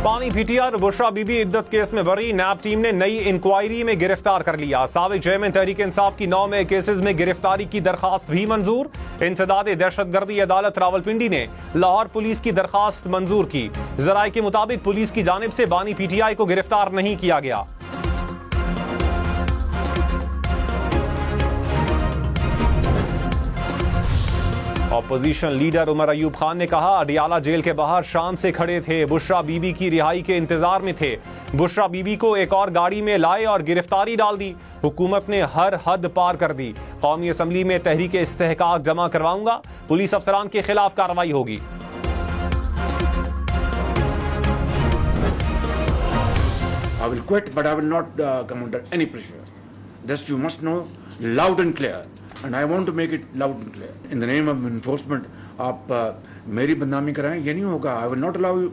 पानी पीटीआई और बुशरा बीबी इद्दत केस में बरी नैब टीम ने नई इंक्वायरी में गिरफ्तार कर लिया। साबिक चेयरमैन तहरीक इंसाफ की 9 में केसेस में गिरफ्तारी की दरखास्त भी मंजूर। इंसदाद दहशतगर्दी अदालत रावलपिंडी ने लाहौर पुलिस की दरखास्त मंजूर की। जराये के मुताबिक पुलिस की जानिब से बानी पीटीआई को गिरफ्तार नहीं किया गया। ऑपोजिशन लीडर उमर अयूब खान ने कहा, अडियाला जेल के बाहर शाम से खड़े थे, बुशरा बीबी की रिहाई के इंतजार में थे। बुशरा बीबी को एक और गाड़ी में लाए और गिरफ्तारी डाल दी। हुकूमत ने हर हद पार कर दी। कौमी असम्बली में तहरीक इस्तेहकाक जमा करवाऊंगा, पुलिस अफसरान के खिलाफ कार्रवाई होगी। I will quit, but I will not come under any pressure. This you must know loud and clear. And I want to make it loud and clear. In the name of enforcement, आप मेरी बदनामी कराएं, ये नहीं होगा. I will not allow you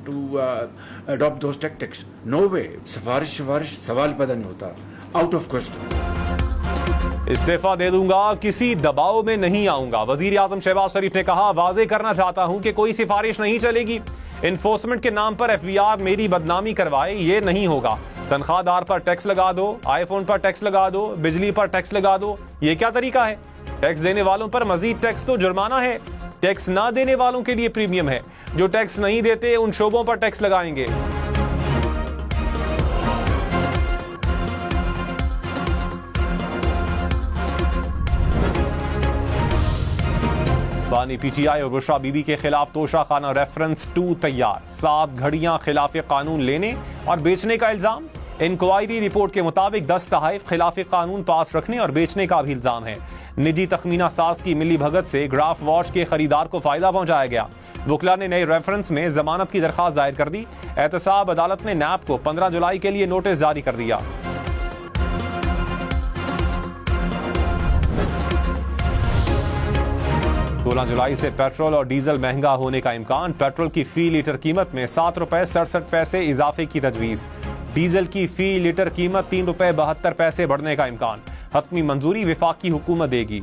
to adopt those tactics. No way. सिफारिश सवाल पैदा नहीं होता. Out of question. इस्तीफा दे दूंगा, किसी दबाव में नहीं आऊंगा। वजीर आजम शहबाज शरीफ ने कहा, वाजे करना चाहता हूं कि कोई सिफारिश नहीं चलेगी। इन्फोर्समेंट के नाम पर एफबीआर मेरी बदनामी करवाए, ये नहीं होगा। तनख्वाहदार पर टैक्स लगा दो, आईफोन पर टैक्स लगा दो, बिजली पर टैक्स लगा दो, ये क्या तरीका है? टैक्स देने वालों पर मजीद टैक्स तो जुर्माना है। टैक्स ना देने वालों के लिए प्रीमियम है। जो टैक्स नहीं देते उन शोबों पर टैक्स लगाएंगे। बानी पीटीआई और बुशरा बीबी के खिलाफ तोशा खाना रेफरेंस 2 तैयार। 7 घड़ियां खिलाफ कानून लेने और बेचने का इल्जाम। इंक्वायरी रिपोर्ट के मुताबिक 10 तहाइफ खिलाफ कानून पास रखने और बेचने का भी इल्जाम है। निजी तखमीना साज की मिली भगत से ग्राफ वॉच के खरीदार को फायदा पहुंचाया गया। वुकला ने नए रेफरेंस में जमानत की दरखास्त दायर कर दी। एहतसाब अदालत ने नैब को 15 जुलाई के लिए नोटिस जारी कर दिया। 16 जुलाई से पेट्रोल और डीजल महंगा होने का इम्कान। पेट्रोल की फी लीटर कीमत में 7 रुपए 67 पैसे इजाफे की तजवीज। डीजल की फी लीटर कीमत 3 रुपए 72 पैसे बढ़ने का इम्कान। हतमी मंजूरी विफाकी हुकूमत देगी।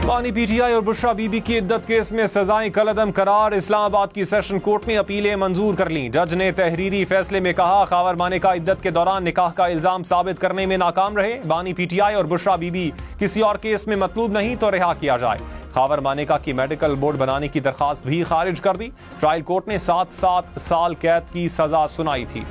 बानी पीटीआई और बुशरा बीबी की इद्दत केस में सजाएं कलअदम करार। इस्लामाबाद की सेशन कोर्ट ने अपीलें मंजूर कर लीं। जज ने तहरीरी फैसले में कहा, खावर मानेका इद्दत के दौरान निकाह का इल्जाम साबित करने में नाकाम रहे। बानी पीटीआई और बुशरा बीबी किसी और केस में मतलूब नहीं तो रिहा किया जाए। खावर मानेका की मेडिकल बोर्ड बनाने की दरखास्त भी खारिज कर दी। ट्रायल कोर्ट ने 7 साल कैद की सजा सुनाई थी।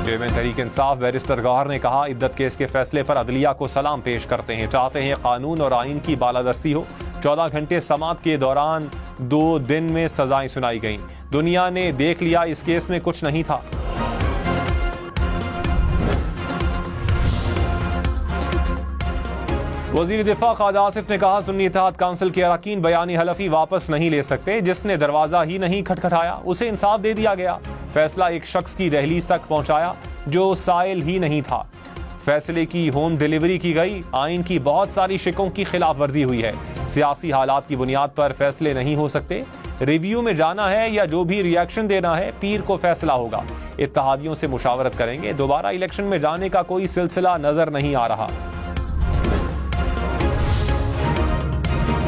चेयरमैन तहरीक इंसाफ बैरिस्टर गौहर ने कहा, इद्दत केस के फैसले पर अदलिया को सलाम पेश करते हैं। चाहते हैं कानून और आइन की बालादस्ती हो। 14 घंटे समाअत के दौरान 2 दिन में सजाएं सुनाई गईं। दुनिया ने देख लिया इस केस में कुछ नहीं था। वजीर दिफा ख्वाजा आसिफ ने कहा, सुन्नी इत्तेहाद काउंसिल के अरकान बयानी हलफी वापस नहीं ले सकते। जिसने दरवाजा ही नहीं खटखटाया उसे इंसाफ दे दिया गया। फैसला एक शख्स की दहलीज तक पहुंचाया जो साइल ही नहीं था। फैसले की होम डिलीवरी की गई। आइन की बहुत सारी शिकों की खिलाफ वर्जी हुई है। सियासी हालात की बुनियाद पर फैसले नहीं हो सकते। रिव्यू में जाना है या जो भी रिएक्शन देना है, पीर को फैसला होगा। इत्तेहादियों से मुशावरत करेंगे। दोबारा इलेक्शन में जाने का कोई सिलसिला नजर नहीं आ रहा।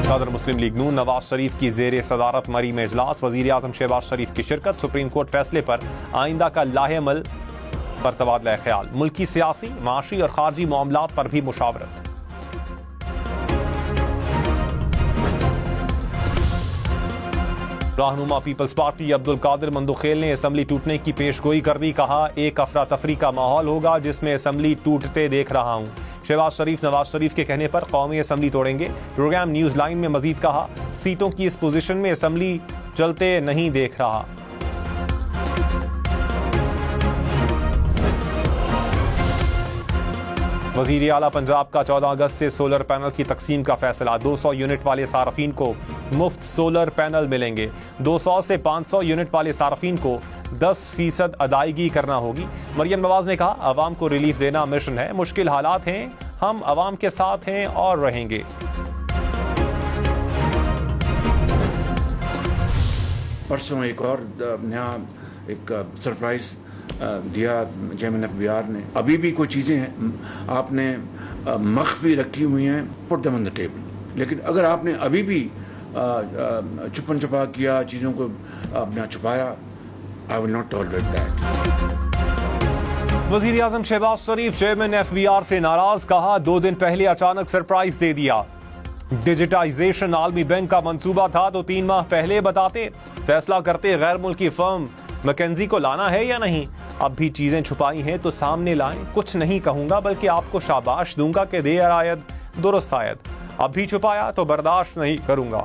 सदर मुस्लिम लीग नून नवाज शरीफ की जेर सदारत मरी में इजलास। वजीर आजम शहबाज शरीफ की शिरकत। सुप्रीम कोर्ट फैसले पर आइंदा का लाहेअमल पर तबादला ख्याल। मुल्की सियासी, माशी और खारजी मामलात पर भी मुशावरत। रहनुमा पीपल्स पार्टी अब्दुल कादिर मंदुखेल ने असम्बली टूटने की पेशगोई कर दी। कहा, एक अफरा तफरी का माहौल होगा जिसमें असम्बली टूटते देख रहा हूं। शहबाज शरीफ नवाज शरीफ के कहने पर कौमी असम्बली तोड़ेंगे। प्रोग्राम न्यूज लाइन में मजीद कहा, सीटों की इस पोजीशन में असम्बली चलते नहीं देख रहा। वजीर आला पंजाब का 14 अगस्त से सोलर पैनल की तकसीम का फैसला। 200 यूनिट वाले सार्फिन को मुफ्त सोलर पैनल मिलेंगे। 200 से 500 यूनिट वाले सार्फिन को 10% अदायगी करना होगी। मरियम नवाज ने कहा, अवाम को रिलीफ देना मिशन है। मुश्किल हालात हैं, हम अवाम के साथ हैं और रहेंगे। परसों एक और नया एक सरप्राइज दिया चेयरमैन FBI ने, अभी भी कोई चीज़ें आपने मख्फी रखी हुई हैं, put them on the table. लेकिन अगर आपने अभी भी छुपन छुपा किया, चीज़ों को अपना छुपाया, I will not tolerate that. वज़ीर आज़म शहबाज शरीफ चेयरमैन FBI से नाराज, कहा 2 दिन पहले अचानक सरप्राइज दे दिया। डिजिटाइजेशन आलमी बैंक का मंसूबा था तो 3 माह पहले बताते, फैसला करते गैर मुल्की फर्म मैकेंजी को लाना है या नहीं। अब भी चीजें छुपाई हैं तो सामने लाएं। कुछ नहीं कहूंगा बल्कि आपको शाबाश दूंगा कि देर आयद दुरुस्त आयद। अब भी छुपाया तो बर्दाश्त नहीं करूंगा।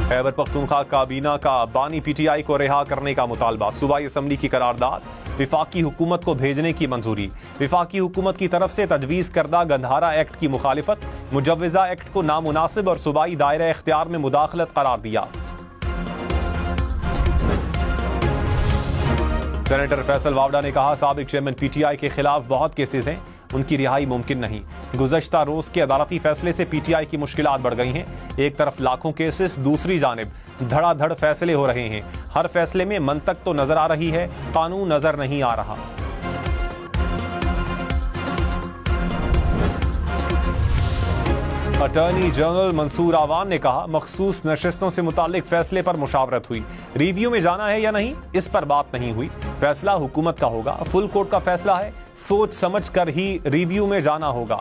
खैबर पख्तूनख्वा काबीना का बानी PTI को रिहा करने का मुतालबा, सूबाई असम्बली की करारदाद, विफाकी हुकूमत को भेजने की मंजूरी। विफाकी हुकूमत की तरफ से तजवीज़ करदा गंधारा एक्ट की मुखालिफत, मुजव्वज़ा एक्ट को नामुनासिब और सूबाई दायरा इख्तियार में मुदाखलत करार दिया। सेनेटर फैसल वावडा ने कहा साबिक चेयरमैन PTI के खिलाफ बहुत केसेस हैं, उनकी रिहाई मुमकिन नहीं। गुज़श्ता रोज के अदालती फैसले से PTI की मुश्किलात बढ़ गई हैं। एक तरफ लाखों केसेस, दूसरी जानिब धड़ाधड़ फैसले हो रहे हैं। हर फैसले में मंतक तो नजर आ रही है, कानून नजर नहीं आ रहा। अटॉर्नी जनरल मंसूर आवान ने कहा मखसूस नशिस्तों से मुतालिक फैसले पर मुशावरत हुई, रिव्यू में जाना है या नहीं इस पर बात नहीं हुई, फैसला हुकूमत का होगा। फुल कोर्ट का फैसला है, सोच समझ कर ही रिव्यू में जाना होगा।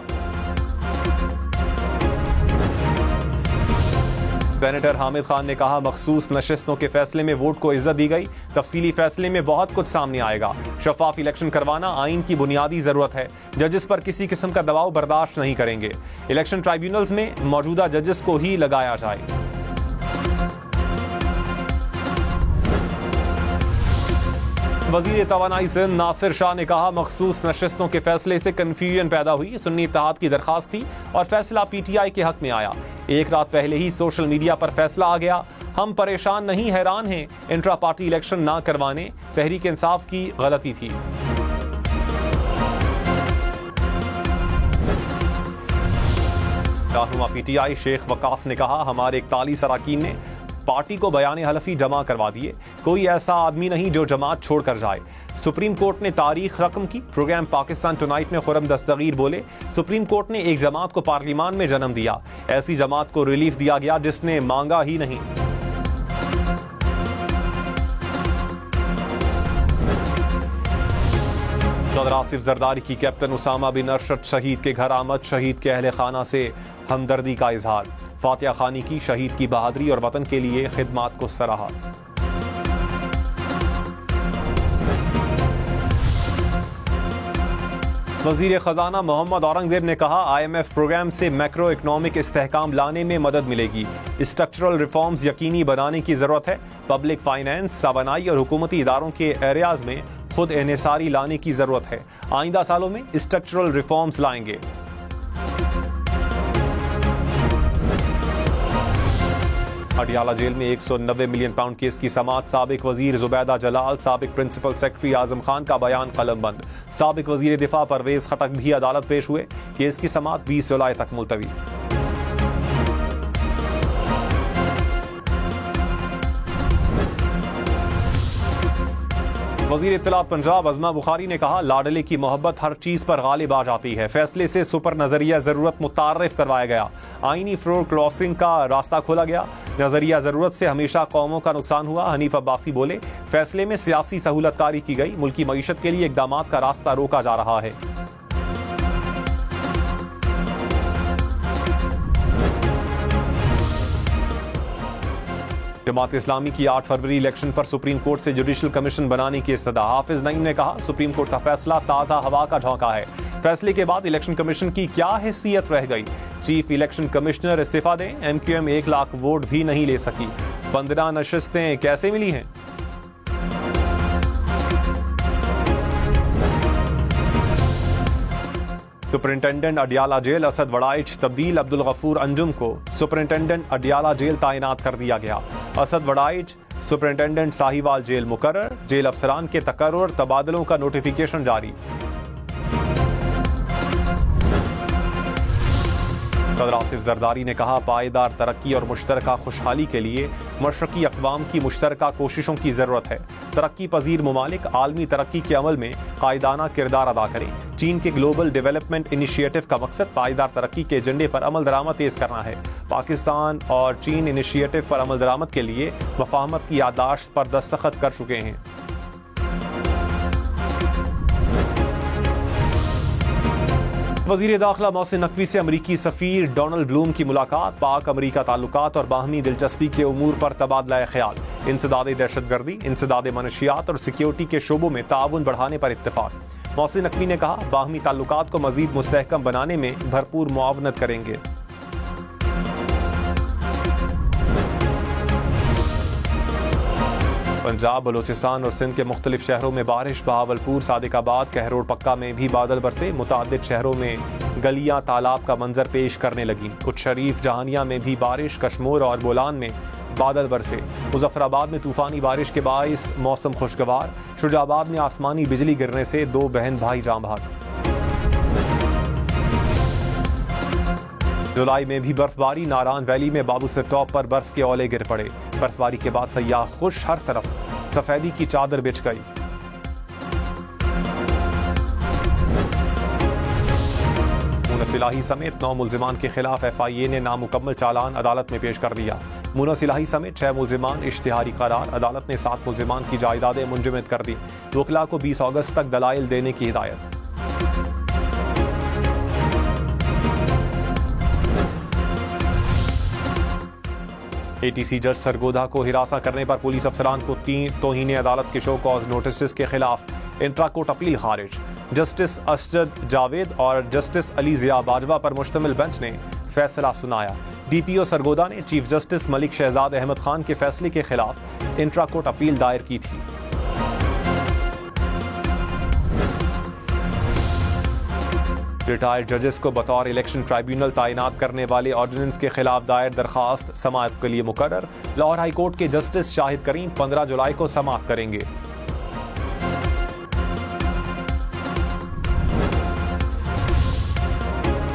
सेनेटर हामिद खान ने कहा मखसूस नशिस्तों के फैसले में वोट को इज्जत दी गई, तफसीली फैसले में बहुत कुछ सामने आएगा। शफाफ इलेक्शन करवाना आइन की बुनियादी जरूरत है, जजेस पर किसी किस्म का दबाव बर्दाश्त नहीं करेंगे। इलेक्शन ट्राइब्यूनल्स में मौजूदा जजेस को ही लगाया जाए। वजीर तवानाई सिंध नासिर शाह ने कहा मखसूस नशिस्तों के फैसले से कंफ्यूजन पैदा हुई, सुन्नी इत्तेहाद की दरखास्त थी और फैसला PTI के हक में आया। एक रात पहले ही सोशल मीडिया पर फैसला आ गया। हम परेशान नहीं हैरान हैं, इंट्रा पार्टी इलेक्शन ना करवाने तहरीक इंसाफ की गलती थी। रहनुमा PTI शेख वकास ने कहा हमारे 41 अरकान ने पार्टी को बयान हलफी जमा करवा दिए, कोई ऐसा आदमी नहीं जो जमात छोड़कर जाए। सुप्रीम कोर्ट ने तारीख रकम की, प्रोग्राम पाकिस्तान टुनाइट में खुरम दस्तगीर बोले सुप्रीम कोर्ट ने एक जमात को पार्लियामान में जन्म दिया, ऐसी जमात को रिलीफ दिया गया जिसने मांगा ही नहीं। सदर आसिफ जरदारी की कैप्टन उसामा बिन अरशद शहीद के घर आमद, शहीद के अहले खाना से हमदर्दी का इजहार, फातिहा खानी की शहीद की बहादुरी और वतन के लिए खिदमात को सराहा। वजीर खजाना मोहम्मद औरंगजेब ने कहा IMF प्रोग्राम से मैक्रो इकोनॉमिक इस्तेहकाम लाने में मदद मिलेगी, स्ट्रक्चरल रिफॉर्म्स यकीनी बनाने की जरूरत है। पब्लिक फाइनेंस, सवानाई और हुकूमती इदारों के एरियाज में खुद एहसारी लाने की जरूरत है। आइंदा सालों में स्ट्रक्चरल रिफॉर्म्स लाएंगे। अडियाला जेल में 190 मिलियन पाउंड केस की समाअत, साबिक वजीर जुबैदा जलाल, साबिक प्रिंसिपल सेक्रेटरी आजम खान का बयान कलमबंद। साबिक वजीर दिफा परवेज खटक भी अदालत पेश हुए, केस की समाअत 20 जुलाई तक मुलतवी। वजीर इत्तलात पंजाब अज़मा बुखारी ने कहा लाडले की मोहब्बत हर चीज पर गालिब आ जाती है, फैसले से सुपर नजरिया जरूरत मुतारिफ करवाया गया, आईनी फ्लोर क्रॉसिंग का रास्ता खोला गया, नजरिया जरूरत से हमेशा कौमों का नुकसान हुआ। हनीफ अब्बासी बोले फैसले में सियासी सहूलतकारी की गई, मुल्की मईशत के लिए इकदामात का रास्ता रोका जा रहा है। जमात इस्लामी की 8 फरवरी इलेक्शन पर सुप्रीम कोर्ट से जुडिशल कमीशन बनाने की इस्तदा, हाफिज नईम ने कहा सुप्रीम कोर्ट का फैसला ताजा हवा का झोंका है, फैसले के बाद इलेक्शन कमीशन की क्या हैसियत रह गई, चीफ इलेक्शन कमिश्नर इस्तीफा दें, MQM 1 लाख वोट भी नहीं ले सकी, 15 नशिस्तें कैसे मिली हैं। सुपरिंटेंडेंट अडियाला जेल असद वड़ाइच तब्दील, अब्दुल गफूर अंजुम को सुपरिंटेंडेंट अडियाला जेल तायनात कर दिया गया। असद वड़ाइच सुपरिंटेंडेंट साहिवाल जेल मुकर्रर, जेल अफसरान के तकर्रुर तबादलों का नोटिफिकेशन जारी। सदर आसिफ जरदारी ने कहा, पायदार तरक्की और मुश्तरका खुशहाली के लिए मशरकी अक़वाम की मुश्तरका कोशिशों की ज़रूरत है। तरक्की पजीर ममालिक आलमी तरक्की के अमल में कायदाना किरदार अदा करें। चीन के ग्लोबल डेवलपमेंट इनिशिएटिव का मकसद पायदार तरक्की के एजेंडे पर अमल दरामद तेज करना है। पाकिस्तान और चीन इनिशिएटिव पर अमल दरामद के लिए मफाहमत की याददाश्त पर दस्तखत कर चुके हैं। वज़ीर दाखिला मोहसिन नकवी से अमरीकी सफ़ीर डोनाल्ड ब्लूम की मुलाकात। पाक अमरीका ताल्लुकात और बाहमी दिलचस्पी के उमूर पर तबादला ख्याल। इंसदाद दहशतगर्दी, इंसदाद मनशियात और सिक्योरिटी के शोबों में ताउन बढ़ाने पर इत्तेफाक। मोहसिन नकवी ने कहा, बाहमी ताल्लुकात को मज़ीद मुस्तहकम बनाने में भरपूर मुआवनत करेंगे। पंजाब, बलोचिस्तान और सिंध के मुख्तलिफ शहरों में बारिश। बहावलपुर, सादिकाबाद, कहरोड़ पक्का में भी बादल बरसे। मुतादिद शहरों में गलियां तालाब का मंजर पेश करने लगी। कुछ शरीफ जहानिया में भी बारिश। कश्मीर और बोलान में बादल बरसे। मुजफ्फराबाद में तूफानी बारिश के बाइस मौसम खुशगवार। शुजाबाद में आसमानी बिजली गिरने से 2 बहन भाई जाँ बहक। जुलाई में भी बर्फबारी। नारायण वैली में बाबूसर टॉप पर बर्फ के ओले गिर पड़े। बर्फबारी के बाद सयाह खुश, हर तरफ सफेदी की चादर बिछ गई। मुनस इलाही समेत 9 मुल्जिमान के खिलाफ FIA ने नामुकम्मल चालान अदालत में पेश कर दिया। मुनस इलाही समेत 6 मुल्जिमान इश्तिहारी करार। अदालत ने 7 मुल्जिमान की जायदादें मुंजमद कर दी। वकला को 20 अगस्त तक दलाइल देने की हिदायत। ATC जज सरगोधा को हिरासा करने पर पुलिस अफसरान को 3 तौहीन अदालत के शो कॉज नोटिस के खिलाफ इंट्रा कोर्ट अपील खारिज। जस्टिस असजद जावेद और जस्टिस अली जिया बाजवा पर मुश्तमिल बेंच ने फैसला सुनाया। DPO सरगोधा ने चीफ जस्टिस मलिक शहजाद अहमद खान के फैसले के खिलाफ इंट्रा कोर्ट अपील दायर की थी। रिटायर्ड जजेस को बतौर इलेक्शन ट्राइब्यूनल तैनात करने वाले ऑर्डिनेंस के खिलाफ दायर दरखास्त समाअत के लिए मुकर्रर। लाहौर हाई कोर्ट के जस्टिस शाहिद करीम 15 जुलाई को समाअत करेंगे।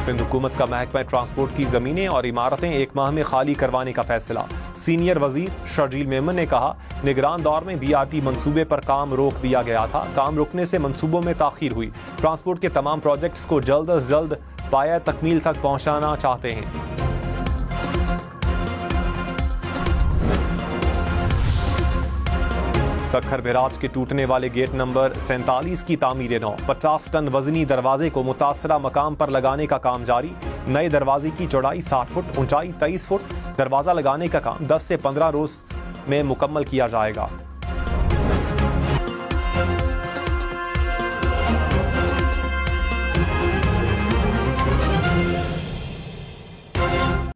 सिंध हुकूमत का महकमा ट्रांसपोर्ट की जमीनें और इमारतें 1 माह में खाली करवाने का फैसला। सीनियर वजीर शर्जील मेमन ने कहा, निगरान दौर में BRT मंसूबे पर काम रोक दिया गया था। काम रुकने से मंसूबों में ताखीर हुई। ट्रांसपोर्ट के तमाम प्रोजेक्ट्स को जल्द अज जल्द पाया तकमील तक पहुंचाना चाहते हैं। तखर बैराज के टूटने वाले गेट नंबर 47 की तामीर नौ। 50 टन वजनी दरवाजे को मुतासरा मकाम पर लगाने का काम जारी। नए दरवाजे की चौड़ाई 60 फुट, ऊंचाई 23 फुट। दरवाजा लगाने का काम 10 से 15 रोज में मुकम्मल किया जाएगा।